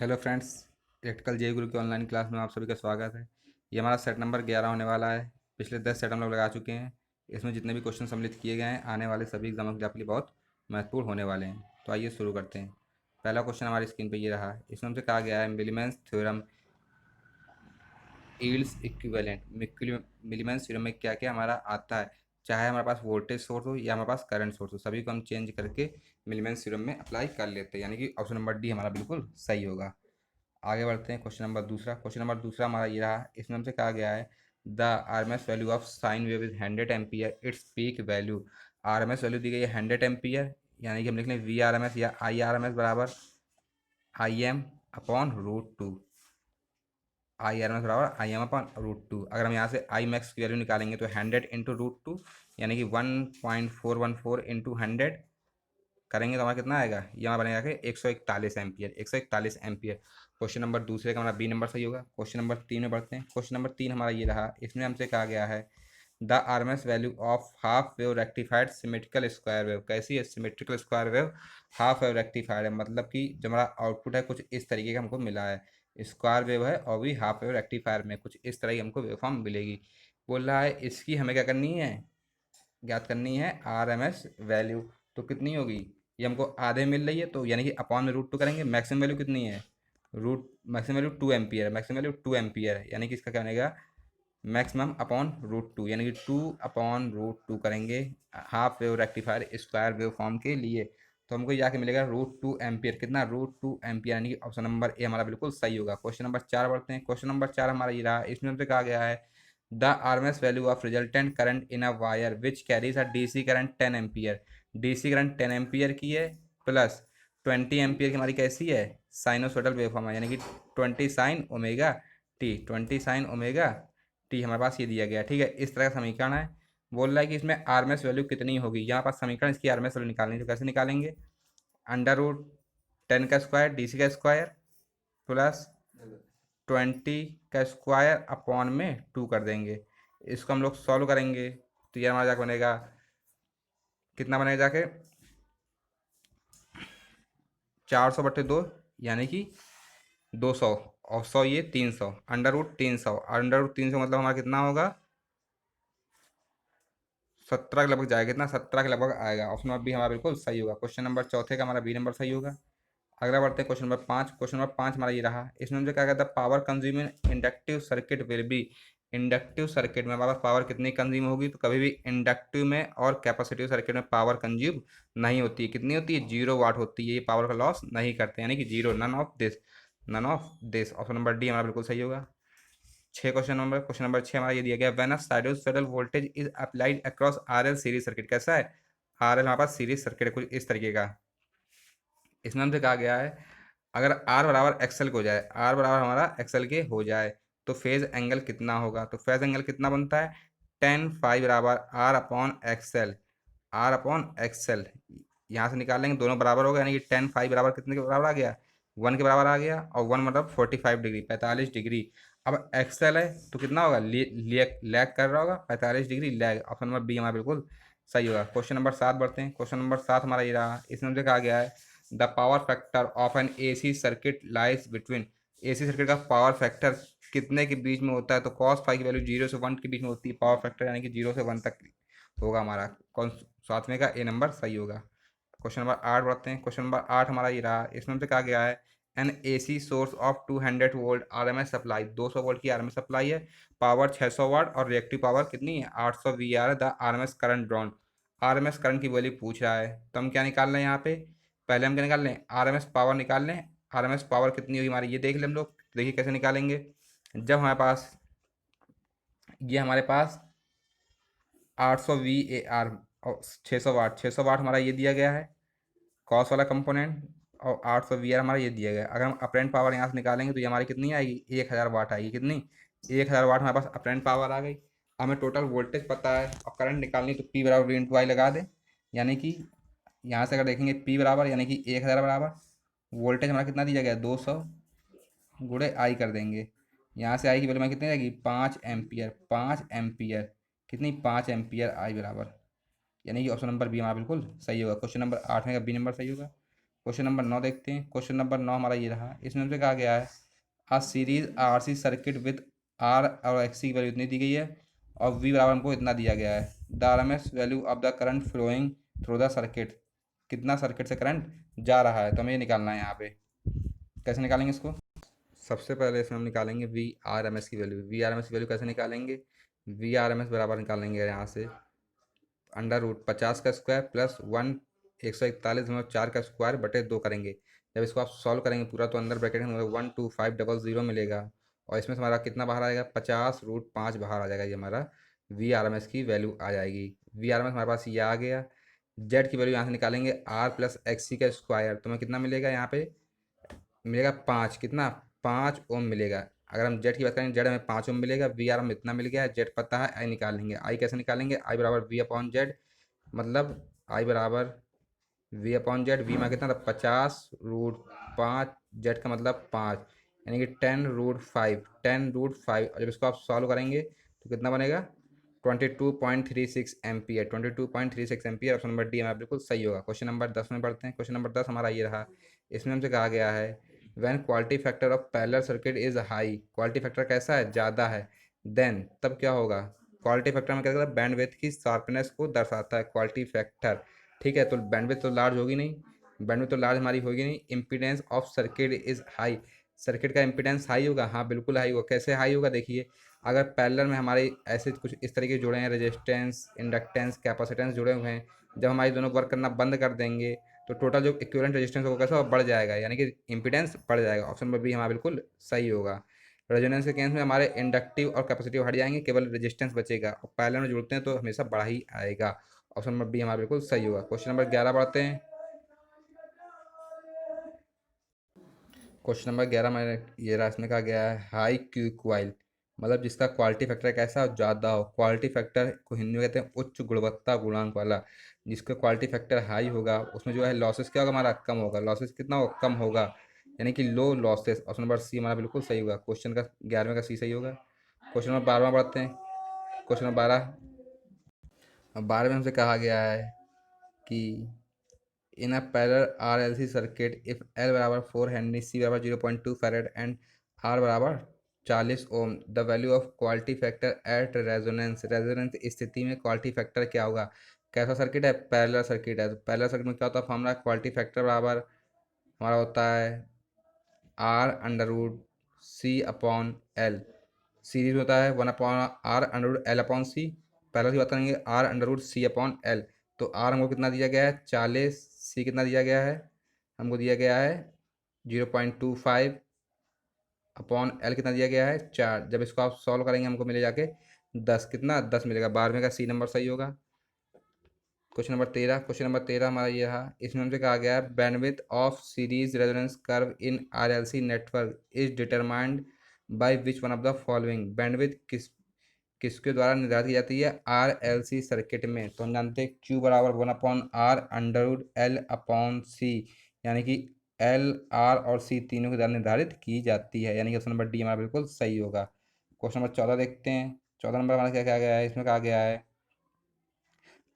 Hello friends, practical जे गुरु की online class में आप सभी का स्वागत है। ये हमारा सेट नंबर 11 होने वाला है। पिछले 10 सेट हम लोग लगा चुके हैं। इसमें जितने भी क्वेश्चन सम्मिलित किए गए हैं आने वाले सभी एग्जामों के लिए आपके लिए बहुत महत्वपूर्ण होने वाले हैं। तो आइए शुरू करते हैं। पहला क्वेश्चन हमारी स्क्रीन पर ये रहा। इसमें हमसे कहा गया है मिलीमेंस थ्योरम यील्ड्स इक्विवेलेंट। मिलीमेंस थ्योरम में क्या क्या हमारा आता है, चाहे हमारे पास वोल्टेज सोर्स हो या हमारे पास करंट सोर्स हो, सभी को हम चेंज करके मिलीमेंस थ्योरम में अप्लाई कर लेते हैं, यानी कि ऑप्शन नंबर डी हमारा बिल्कुल सही होगा। आगे बढ़ते हैं। क्वेश्चन नंबर दूसरा हमारा ये रहा। इसमें हमसे कहा गया है the RMS value of sine wave is 100 ampere, it's peak value. RMS value दी गई है 100 एम्पियर, यानी कि हम लिख लें वी आर एम एस या आई आर एम एस बराबर I M upon root two. I R M S बराबर I M upon root two. अगर हम यहाँ से आई मैक्स की वैल्यू निकालेंगे तो 100 × रूट टू, यानी कि 1.414 × 100 करेंगे तो हमारा कितना आएगा, ये हमारा बनेगा कि 141 एम्पियर। 141 एम्पियर। क्वेश्चन नंबर दूसरे का हमारा बी नंबर सही होगा। क्वेश्चन नंबर 3 में बढ़ते हैं। क्वेश्चन नंबर 3 हमारा ये रहा। इसमें हमसे कहा गया है the RMS value of half wave rectified symmetrical square wave. कैसी है symmetrical square wave? Half wave rectified है, मतलब कि जो हमारा आउटपुट है कुछ इस तरीके का हमको मिला है। स्क्वायर वेव है और भी हाफ वेव रेक्टिफायर में कुछ इस तरह की हमको वेव फॉर्म मिलेगी। बोल रहा है इसकी हमें क्या करनी है, ज्ञात करनी है आरएमएस वैल्यू। तो कितनी होगी, ये हमको आधे मिल रही है तो यानी कि अपॉन में रूट टू करेंगे। मैक्सिमम वैल्यू कितनी है, root maximum value 2 ampere, maximum value 2 ampere है, यानी कि इसका क्या बनेगा मैक्सिमम अपॉन रूट टू, यानी कि 2/√2 करेंगे half wave rectifier square wave form के लिए। तो हमको जाके मिलेगा √2 एम्पियर। कितना, √2 एम्पियर, यानी कि ऑप्शन नंबर ए हमारा बिल्कुल सही होगा। क्वेश्चन नंबर 4 बढ़ते हैं। क्वेश्चन नंबर 4 हमारा ये रहा। इसमें हमसे कहा गया है the RMS value of resultant current in a wire which carries a DC current 10 ampere. DC current 10 ampere की है, प्लस 20 एम्पियर की हमारी कैसी है साइनोसोडल वेवफॉर्म है, यानी कि 20 sin ओमेगा टी हमारे पास ये दिया गया है। ठीक है, इस तरह का समीकरण है। बोल रहा है कि इसमें आरएमएस वैल्यू कितनी होगी। यहाँ पास समीकरण इसकी आरएमएस वैल्यू निकालनी है, तो कैसे निकालेंगे, √10 का स्क्वायर डीसी का स्क्वायर प्लस 20 का स्क्वायर अपॉन में 2 कर देंगे। इसको हम लोग सॉल्व करेंगे तो ये हमारा जाके बनेगा, कितना बनेगा जाके 400/2, यानी कि 200, और 100 ये 300, √300। √300 मतलब हमारा कितना होगा 17 के लगभग जाएगा। कितना, 17 के लगभग आएगा। ऑप्शन नंबर बी हमारा बिल्कुल सही होगा। क्वेश्चन नंबर चौथे का हमारा बी नंबर सही होगा। अगला बढ़ते हैं क्वेश्चन नंबर 5। क्वेश्चन नंबर 5 हमारा ये रहा। इसमें मुझे क्या कहता है power consume in inductive circuit will be. Inductive circuit में हमारे पास पावर कितनी कंज्यूम होगी, तो कभी भी इंडक्टिव में और कैपेसिटिव सर्किट में पावर कंज्यूम नहीं होती है। कितनी होती है, 0 वाट होती है। ये पावर का लॉस नहीं करते, यानी कि zero, none of this, none of this. Option number D हमारा बिल्कुल सही होगा। क्वेश्चन नंबर 6 हमारा ये दिया गया when a sinusoidal voltage is applied across RL series circuit. कैसा है, आरएल हमारे पास सीरीज सर्किट है कुछ इस तरीके का। इसमें हमसे कहा गया है अगर आर बराबर एक्सएल को हो जाए, आर बराबर हमारा एक्सएल के हो जाए तो फेज एंगल कितना होगा। तो फेज एंगल कितना बनता है, टेन फाइव बराबर R upon XL. R upon XL यहाँ से निकालेंगे, दोनों बराबर हो गया, यानी कि 10 फाइव बराबर कितने के बराबर आ गया, 1 के बराबर आ गया, और 1 मतलब 45 डिग्री, 45 डिग्री। अब एक्सएल है तो कितना होगा, लैग कर रहा होगा, 45 degree lag. Option number B हमारा बिल्कुल सही होगा। क्वेश्चन नंबर 7 बढ़ते हैं। क्वेश्चन नंबर 7 हमारा ये रहा। इसमें हमसे कहा गया है the power factor of N AC circuit lies between. AC circuit का पावर फैक्टर कितने के बीच में होता है, तो cos फाइव की वैल्यू 0 से 1 के बीच में होती है पावर फैक्टर, यानी कि 0 से 1 तक होगा हमारा। कौन, सातवें का ए नंबर सही होगा। क्वेश्चन नंबर 8 बढ़ते हैं। क्वेश्चन नंबर 8 हमारा ये रहा। इसमें हमसे कहा गया है an AC source of 200 volt RMS supply, 200 volt की आरएमएस सप्लाई है, पावर 600 वाट और रिएक्टिव पावर कितनी है 800 V R the RMS current drawn. RMS current की वैल्यू पूछ रहा है, तो हम क्या निकाल रहे हैं यहाँ पे, पहले हम क्या निकाल लें, आरएमएस पावर निकाल लें। आरएमएस पावर कितनी होगी हमारी, ये देख लें हम लोग। देखिए कैसे निकालेंगे, जब हमारे पास ये हमारे पास 800 वी ए आर और 600 वाट, 600 वाट हमारा ये दिया गया है कॉस वाला कंपोनेंट, और 800 वी आर हमारा ये दिया गया है। अगर हम अपरेंट पावर यहाँ से निकालेंगे तो ये हमारी कितनी आएगी, 1000 वाट आएगी। कितनी, 1000 वाट हमारे पास अपरेंट पावर आ गई। हमें टोटल वोल्टेज पता है और करंट निकालनी, तो पी बराबर वी इंटू आई लगा दें, यानी कि यहाँ से अगर देखेंगे पी बराबर यानी कि 1000 बराबर वोल्टेज हमारा कितना दिया गया है 200 गुणे आई कर देंगे। यहाँ से आई की वैल्यू हमारी कितनी आएगी 5 एम्पियर, 5 एम्पियर, कितनी 5 एम्पियर आई बराबर, यानी कि ऑप्शन नंबर बी हमारा बिल्कुल सही होगा। क्वेश्चन नंबर 8 में का बी नंबर सही होगा। क्वेश्चन नंबर 9 देखते हैं। क्वेश्चन नंबर 9 हमारा ये रहा। इसमें हमसे कहा गया है a series RC circuit with R और एक्स की वैल्यू इतनी दी गई है और वी बराबर हमको इतना दिया गया है। The RMS value of the current flowing through the circuit, कितना सर्किट से करंट जा रहा है, तो हमें ये निकालना है। यहाँ पे कैसे निकालेंगे इसको? सबसे पहले इसमें हम निकालेंगे वी आर एम एस की value. V R M S की वैल्यू कैसे निकालेंगे? वी आर एम एस बराबर निकालेंगे यहाँ से √50 का स्क्वायर प्लस 141 का स्क्वायर बटे 2 करेंगे। जब इसको आप सॉल्व करेंगे पूरा तो अंदर ब्रैकेट में 12500 मिलेगा और इसमें से हमारा कितना बाहर आएगा? 50√5 बाहर आ जाएगा। ये हमारा वी आर एम एस की वैल्यू आ जाएगी। वी आर एम एस हमारे पास ये आ गया। जेड की वैल्यू यहाँ से निकालेंगे आर प्लस एक्स सी का स्क्वायर, तो हमें कितना मिलेगा? यहाँ पे मिलेगा 5, कितना? 5 ओम मिलेगा। अगर हम जेड की बात करें, जेड हमें 5 ओम मिलेगा। वी आर हमें इतना मिल गया है, जेड पता है, आई निकाल लेंगे। आई कैसे निकालेंगे? आई बराबर वी अपॉन जेड, मतलब आई बराबर वी अपॉन जेड। वी में कितना था? 50√5, जेड का मतलब 5, यानी कि 10√5 और जब इसको आप सॉल्व करेंगे तो कितना बनेगा? 22.36 ampere. 22.36 ampere. Option number D हमारा बिल्कुल सही होगा। क्वेश्चन नंबर 10 में बढ़ते हैं। क्वेश्चन नंबर 10 हमारा ये रहा। इसमें हमसे कहा गया है when quality factor of parallel circuit is high, quality factor कैसा है? ज़्यादा है। देन तब क्या होगा? क्वालिटी फैक्टर में क्या करता है? बैंडविड्थ की शार्पनेस को दर्शाता है क्वालिटी फैक्टर। ठीक है, तो बैंडविड्थ तो लार्ज होगी नहीं, बैंडविड्थ तो लार्ज हमारी होगी नहीं। Impedance of circuit is high, circuit का इम्पीडेंस हाई होगा। हाँ बिल्कुल हाई होगा। कैसे हाई होगा? देखिए, अगर पैरेलल में हमारे ऐसे कुछ इस तरीके जुड़े हैं, रेजिस्टेंस, इंडक्टेंस, कैपेसिटेंस जुड़े हुए हैं, जब हमारी दोनों वर्क करना बंद कर देंगे तो टोटल जो इक्विवेलेंट रेजिस्टेंस होगा कैसा बढ़ जाएगा, यानी कि इंपीडेंस बढ़ जाएगा। ऑप्शन नंबर बी हमारा बिल्कुल सही होगा। रेजोनेंस के केस में हमारे इंडक्टिव और कैपेसिटिव हट जाएंगे, केवल रेजिस्टेंस बचेगा और पैरेलल में जुड़ते हैं तो हमेशा बढ़ा ही आएगा। ऑप्शन नंबर बी हमारा बिल्कुल सही होगा। क्वेश्चन नंबर 11 बढ़ते हैं। क्वेश्चन नंबर 11 में ये रहा। इसमें कहा गया है हाई क्यू क्वाइल, मतलब जिसका क्वालिटी फैक्टर कैसा हो? ज़्यादा हो। क्वालिटी फैक्टर को हिंदी में कहते हैं उच्च गुणवत्ता गुणांक वाला। जिसका क्वालिटी फैक्टर हाई होगा उसमें जो है लॉसेस क्या होगा? हमारा कम होगा। लॉसेस कितना होगा? कम होगा, यानी कि लो लॉसेस। ऑप्शन नंबर सी हमारा बिल्कुल सही होगा। क्वेश्चन का 11वें का सी सही होगा। क्वेश्चन नंबर 12 बढ़ते हैं। क्वेश्चन नंबर 12, अब 12 में हमसे कहा गया है कि in a parallel RLC circuit if L बराबर 4 हेनरी, C बराबर 0.2 फैरेड एंड R बराबर 40 ohm, the value of quality factor at resonance, resonance स्थिति में क्वालिटी फैक्टर क्या होगा? कैसा सर्किट है? पैरेलल सर्किट है। तो पैरेलल सर्किट में क्या होता है? फॉर्मूला क्वालिटी फैक्टर बराबर हमारा होता है R√C/L। सीरीज होता है 1/R√L/C। पहले की बात करेंगे R√C/L। तो R हमको कितना दिया गया है? 40। C कितना दिया गया है? हमको दिया गया है 0.25 अपॉन L कितना दिया गया है? 4। जब इसको आप सॉल्व करेंगे हमको मिले जाके 10, कितना? 10 मिलेगा। 12वें का C नंबर सही होगा। क्वेश्चन नंबर 13, क्वेश्चन नंबर 13 हमारा ये रहा। इसमें हमसे कहा गया है bandwidth of series resonance curve in RLC network is determined by which one of the following. Bandwidth किसके द्वारा निर्धारित की जाती है आरएलसी सर्किट में? तो हम जानते हैं Q बराबर 1/R√L/C, यानी कि L, R और C तीनों के द्वारा निर्धारित की जाती है, यानी कि ऑप्शन नंबर डी हमारा बिल्कुल सही होगा। क्वेश्चन नंबर 14 देखते हैं। 14 नंबर हमारा क्या कहा गया है? इसमें कहा गया है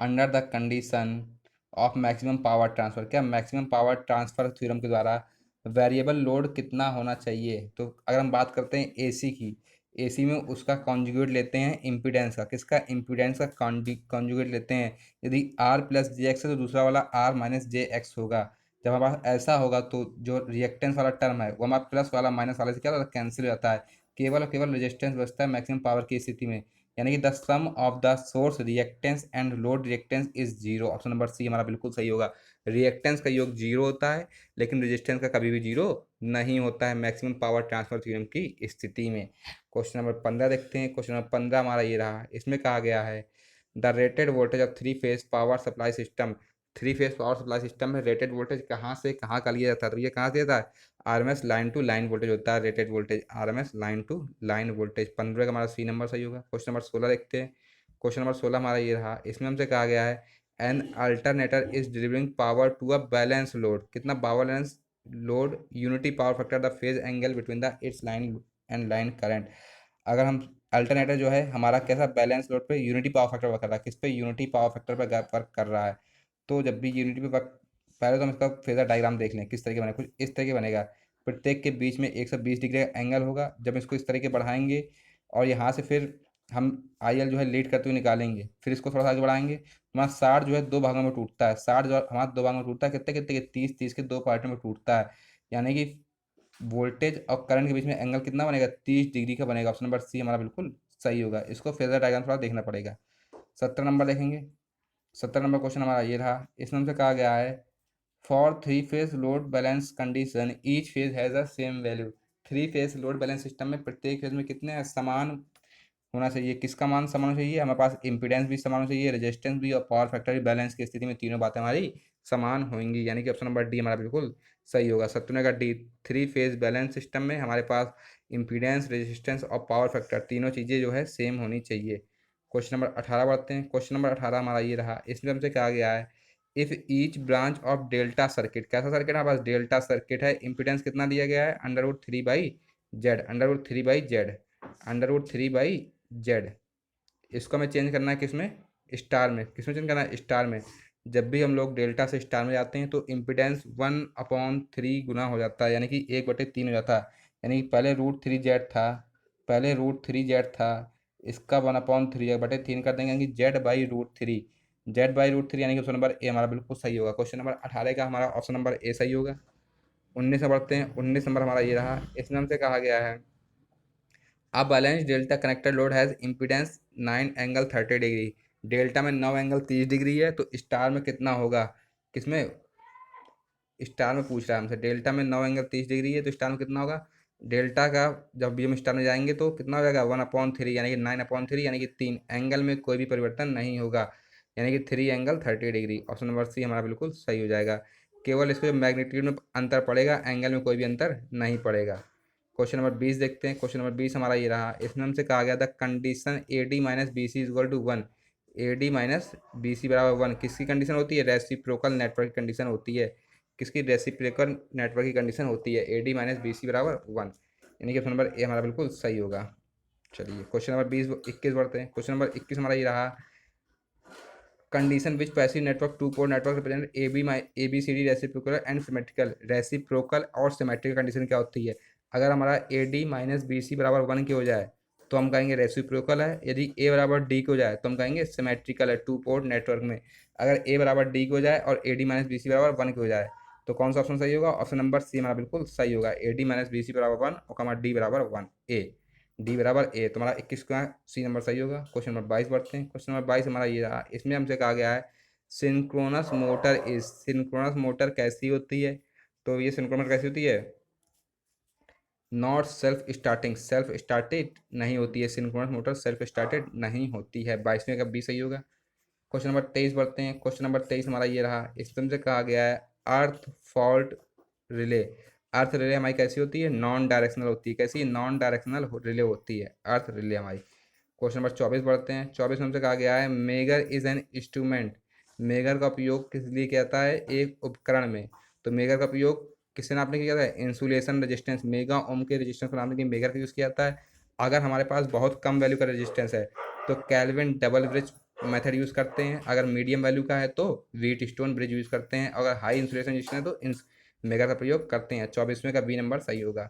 under the condition of maximum power transfer, क्या मैक्सिमम पावर ट्रांसफर थ्योरम के द्वारा वेरिएबल लोड कितना होना चाहिए? तो अगर हम बात करते हैं एसी की, एसी में उसका कॉन्जुगेट लेते हैं इम्पीडेंस का। किसका? इम्पीडेंस का कॉन्जुगेट लेते हैं। यदि आर प्लस जे एक्स है तो दूसरा वाला आर माइनस जे एक्स होगा। जब हमारे पास ऐसा होगा तो जो रिएक्टेंस वाला टर्म है वो हमारा प्लस वाला माइनस वाले से क्या होता है? कैंसिल हो जाता है। केवल और केवल रेजिस्टेंस बचता है मैक्सिमम पावर की स्थिति में, यानी कि the sum of the source reactance and load reactance is zero. Option number C हमारा बिल्कुल सही होगा। रिएक्टेंस का योग जीरो होता है लेकिन रेजिस्टेंस का कभी भी जीरो नहीं होता है मैक्सिमम पावर ट्रांसफर थ्योरम की स्थिति में। क्वेश्चन नंबर 15 देखते हैं। क्वेश्चन नंबर 15 हमारा ये रहा। इसमें कहा गया है the rated voltage of three phase power supply system. Three phase power supply system में रेटेड वोल्टेज कहाँ से कहाँ का लिया जाता है? तो ये कहाँ से जाता है? RMS line to line voltage होता है rated voltage, RMS line to line voltage. 15 का हमारा सी नंबर सही होगा। क्वेश्चन नंबर 16 देखते हैं। क्वेश्चन नंबर 16 हमारा ये रहा। इसमें हमसे कहा गया है an alternator is delivering power to a balance load, कितना balance load? Unity power factor the phase angle between the its line and line current. अगर हम अल्टरनेटर जो है हमारा कैसा बैलेंस लोड पे यूनिटी पावर फैक्टर वर्क कर रहा है, किस पे? यूनिटी पावर फैक्टर पे वर्क कर रहा है। तो जब भी यूनिटी पे वर्क पहले तो हम इसका फेजर डायग्राम देख लें किस तरीके बनेगा। कुछ इस तरीके बनेगा, प्रत्येक के बीच में 120 डिग्री का एंगल होगा। जब इसको इस तरीके बढ़ाएंगे और यहाँ से फिर हम आई एल जो है लीड करते हुए निकालेंगे, फिर इसको थोड़ा सा आगे बढ़ाएंगे, हमारा 60 जो है दो भागों में टूटता है। 60 जो हमारा दो भागों में टूटता है, कितने कितने के 30 के दो पार्टों में टूटता है। यानी कि वोल्टेज और करंट के बीच में एंगल कितना बनेगा, 30 डिग्री का बनेगा। ऑप्शन नंबर सी हमारा बिल्कुल सही होगा। इसको फेजर डायग्राम थोड़ा देखना पड़ेगा। 70 नंबर देखेंगे। 70 नंबर क्वेश्चन हमारा ये रहा। इसमें हमसे कहा गया है for three phase load balance condition each phase has a same value. Three phase load balance system में प्रत्येक फेज में कितने समान होना चाहिए। किसका मान समान होना चाहिए, हमारे पास इंपीडेंस भी समान होना चाहिए, रेजिस्टेंस भी और पावर फैक्टर भी। बैलेंस की स्थिति में तीनों बातें हमारी समान होंगी, यानी कि ऑप्शन नंबर डी हमारा बिल्कुल सही होगा। 70 का D. Three phase balance system में हमारे पास इंपीडेंस, रेजिस्टेंस और पावर फैक्टर तीनों चीज़ें जो है सेम होनी चाहिए। क्वेश्चन नंबर 18 बढ़ते हैं। क्वेश्चन नंबर 18 हमारा ये रहा। इसमें हमसे कहा गया है if each branch of delta circuit, कैसा सर्किट है हमारे पास, डेल्टा सर्किट है। इंपीडेंस कितना दिया गया है, √3/Z, √3/Z, √3/Z। इसको हमें चेंज करना है किसमें, स्टार में। किसमें चेंज करना है, स्टार में। जब भी हम लोग डेल्टा से स्टार में जाते हैं तो इम्पिडेंस 1/3 गुना हो जाता है, यानी कि 1/3 हो जाता है। यानी कि पहले √3Z था, पहले √3Z था, इसका 1/3 कर देंगे, यानी कि Z/√3, Z/√3, यानी कि ऑप्शन नंबर ए हमारा बिल्कुल सही होगा। क्वेश्चन नंबर 18 का हमारा ऑप्शन नंबर ए सही होगा। 19 में बढ़ते हैं। 19 नंबर हमारा ये रहा। इसमें हमसे कहा गया है A balanced delta connected load has impedance 9 angle 30 degree. Delta में 9 एंगल 30 डिग्री है, तो स्टार में कितना होगा, किसमें, स्टार में पूछ रहा है हमसे। डेल्टा में 9 एंगल 30 डिग्री है तो स्टार में कितना होगा। डेल्टा का जब भी हम स्टार में जाएंगे तो कितना हो जाएगा, 1/3, यानी कि 9/3, यानी कि 3 एंगल में कोई भी परिवर्तन नहीं होगा, यानी कि 3 angle 30 degree. Option number C हमारा बिल्कुल सही हो जाएगा। केवल इसको मैग्नीट्यूड में अंतर पड़ेगा, एंगल में कोई भी अंतर नहीं पड़ेगा। क्वेश्चन नंबर 20 देखते हैं। क्वेश्चन नंबर 20 हमारा ये रहा। इसमें हमसे कहा गया था कंडीशन AD-BC = 1, AD-BC = 1 किसकी कंडीशन होती है, रेसिप्रोकल नेटवर्क की कंडीशन होती है। किसकी, रेसिप्रोकल नेटवर्क की कंडीशन होती है, AD-BC = 1, यानी कि ऑप्शन नंबर ए हमारा बिल्कुल सही होगा। चलिए क्वेश्चन नंबर 21 बढ़ते हैं। क्वेश्चन नंबर 21 हमारा ये रहा। Condition which passive network two port network represent ABCD reciprocal and symmetrical. Reciprocal और सिमेट्रिकल कंडीशन क्या होती है, अगर हमारा AD-BC = 1 की हो जाए तो हम कहेंगे रेसिप्रोकल है। यदि A = D की हो जाए तो हम कहेंगे सिमेट्रिकल है टू पोर्ट नेटवर्क में। अगर A = D की हो जाए और AD-BC = 1 की हो जाए तो कौन सा ऑप्शन सही होगा, ऑप्शन नंबर सी हमारा बिल्कुल सही होगा। AD-BC = 1 और D = 1, डी बराबर ए, तुम्हारा 21 का सी नंबर सही होगा। क्वेश्चन नंबर 22 बढ़ते हैं। क्वेश्चन नंबर 22 हमारा ये रहा। इसमें हमसे कहा गया है synchronous motor is, synchronous motor कैसी होती है, तो ये सिंक्रोनस कैसी होती है, not self starting, self started नहीं होती है। सिंक्रोनस मोटर सेल्फ स्टार्टेड नहीं होती है। 22वें का बी सही होगा। क्वेश्चन नंबर 23 बढ़ते हैं। क्वेश्चन नंबर 23 हमारा ये रहा। इसमें से कहा गया है अर्थ फॉल्ट रिले। अर्थ रिले हमारी कैसी होती है, नॉन डायरेक्शनल होती है। कैसी, नॉन डायरेक्शनल रिले होती है अर्थ रिले हमारी। क्वेश्चन नंबर 24 बढ़ते हैं। 24 में हमसे कहा गया है megger is an instrument. Megger का उपयोग किस लिए किया जाता है, एक उपकरण में। तो मेगर का उपयोग किससे नापने के लिए किया जाता है, इंसुलेशन रेजिस्टेंस, मेगा ओम के रेजिस्टेंस को नापने के लिए मेगर का यूज़ किया जाता है। अगर हमारे पास बहुत कम वैल्यू का रेजिस्टेंस है तो Kelvin double bridge method use करते हैं। अगर मीडियम वैल्यू का है तो व्हीट स्टोन ब्रिज यूज़ करते हैं। अगर हाई इंसुलेशन रेजिस्टेंस है तो मेगर का प्रयोग करते हैं। 24वें का बी नंबर सही होगा।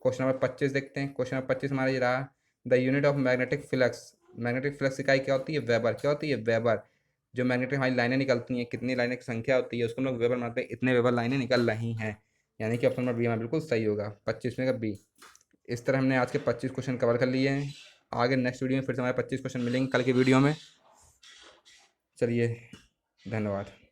क्वेश्चन नंबर 25 देखते हैं। क्वेश्चन नंबर 25 हमारा ये रहा। The unit of magnetic flux, magnetic flux इकाई क्या होती है, वेबर। क्या होती है, वेबर। जो मैग्नेटिक हमारी लाइनें निकलती हैं, कितनी लाइनें की संख्या होती है उसको हम लोग वेबर मानते हैं, इतने वेबर लाइनें निकल रही हैं, यानी कि ऑप्शन नंबर बी हमारा बिल्कुल सही होगा। 25वें का बी। इस तरह हमने आज के 25 क्वेश्चन कवर कर लिए हैं। आगे नेक्स्ट वीडियो में फिर से हमारे 25 क्वेश्चन मिलेंगे कल के वीडियो में। चलिए, धन्यवाद।